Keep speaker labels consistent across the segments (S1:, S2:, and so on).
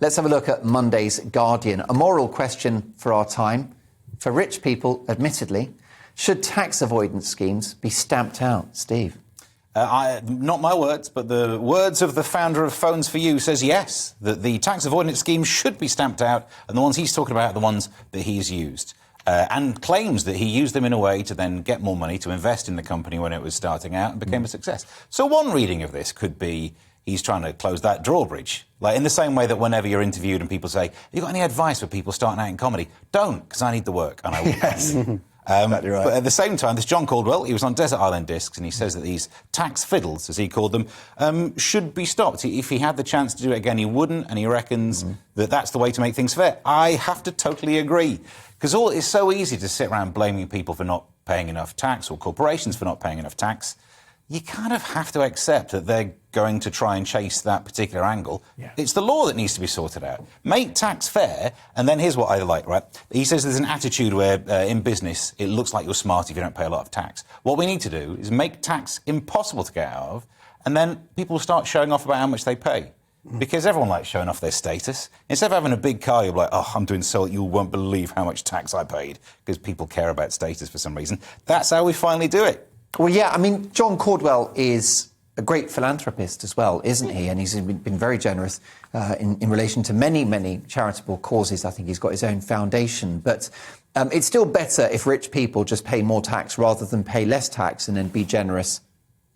S1: Let's have a look at Monday's Guardian. A moral question for our time. For rich people, admittedly, should tax avoidance schemes be stamped out? Steve?
S2: Not my words, but the words of the founder of Phones for You says yes, that the tax avoidance schemes should be stamped out, and the ones he's talking about are the ones that he's used. And claims that he used them in a way to then get more money to invest in the company when it was starting out and became a success. So one reading of this could be he's trying to close that drawbridge. Like in the same way that whenever you're interviewed and people say, have you got any advice for people starting out in comedy? Don't, because I need the work and I will.
S1: Yes.
S2: Exactly right. But at the same time, this John Caldwell, he was on Desert Island Discs, and he says that these tax fiddles, as he called them, should be stopped. If he had the chance to do it again, he wouldn't, and he reckons that that's the way to make things fair. I have to totally agree, because it's so easy to sit around blaming people for not paying enough tax or corporations for not paying enough tax. You kind of have to accept that they're going to try and chase that particular angle. Yeah. It's the law that needs to be sorted out. Make tax fair, and then here's what I like, right? He says there's an attitude where in business it looks like you're smart if you don't pay a lot of tax. What we need to do is make tax impossible to get out of, and then people start showing off about how much they pay. Because everyone likes showing off their status. Instead of having a big car, you're like, oh, I'm doing so you won't believe how much tax I paid, because people care about status for some reason. That's how we finally do it.
S1: Well, yeah, I mean, John Caldwell is a great philanthropist as well, isn't he? And he's been very generous in relation to many, many charitable causes. I think he's got his own foundation. But it's still better if rich people just pay more tax rather than pay less tax and then be generous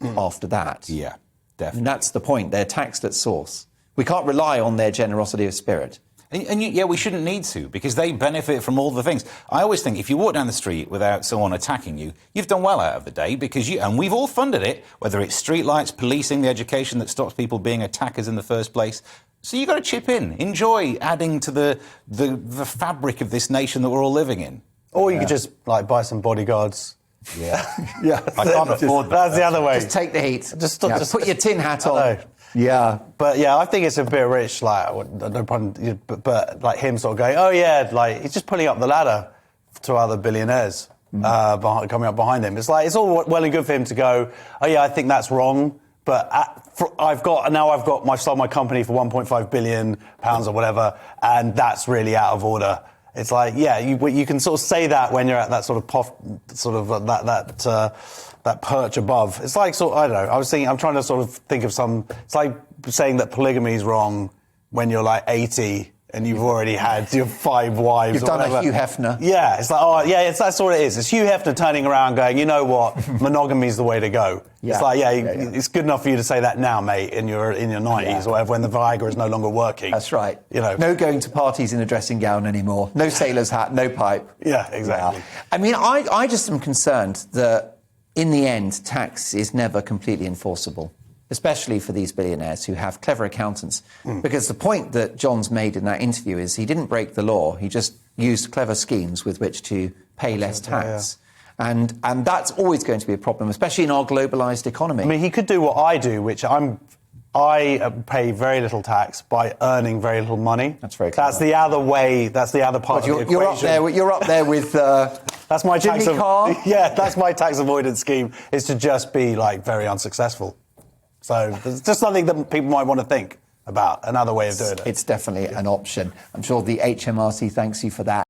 S1: after that.
S2: Yeah, definitely.
S1: And that's the point. They're taxed at source. We can't rely on their generosity of spirit.
S2: Yeah, we shouldn't need to, because they benefit from all the things. I always think if you walk down the street without someone attacking you, you've done well out of the day, because and we've all funded it, whether it's streetlights, policing, the education that stops people being attackers in the first place. So you've got to chip in. Enjoy adding to the fabric of this nation that we're all living in.
S3: Or you could just, buy some bodyguards.
S2: Yeah.
S3: Yeah.
S2: I can't afford that.
S3: That's the other way.
S1: Just take the heat.
S3: Just
S1: put your tin hat on. Yeah.
S3: But, yeah, I think it's a bit rich, no problem, but him sort of going, oh, yeah, he's just pulling up the ladder to other billionaires coming up behind him. It's it's all well and good for him to go, oh, yeah, I think that's wrong, but I've sold my company for £1.5 billion or whatever, and that's really out of order. It's you can sort of say that when you're at that sort of that perch above. It's I don't know. I'm trying to sort of think of some. It's like saying that polygamy is wrong when you're 80 and you've already had your 5 wives.
S1: You've done a Hugh Hefner.
S3: Yeah, it's that's what it is. It's Hugh Hefner turning around going, you know what, monogamy is the way to go. Yeah. It's it's good enough for you to say that now, mate, in your 90s or whatever, when the Viagra is no longer working.
S1: That's right. No going to parties in a dressing gown anymore. No sailor's hat, no pipe.
S3: Yeah, exactly.
S1: Yeah. I mean, I just am concerned that in the end, tax is never completely enforceable, especially for these billionaires who have clever accountants. Because the point that John's made in that interview is he didn't break the law. He just used clever schemes with which to pay less tax. Yeah. And that's always going to be a problem, especially in our globalised economy.
S3: I mean, he could do what I do, which I pay very little tax by earning very little money.
S1: That's very clever.
S3: That's the other way. That's the other part of the equation.
S1: You're up there with
S3: that's my
S1: Jimmy Carr.
S3: Yeah, that's my tax avoidance scheme, is to just be very unsuccessful. So it's just something that people might want to think about, another way of doing it.
S1: It's definitely an option. I'm sure the HMRC thanks you for that.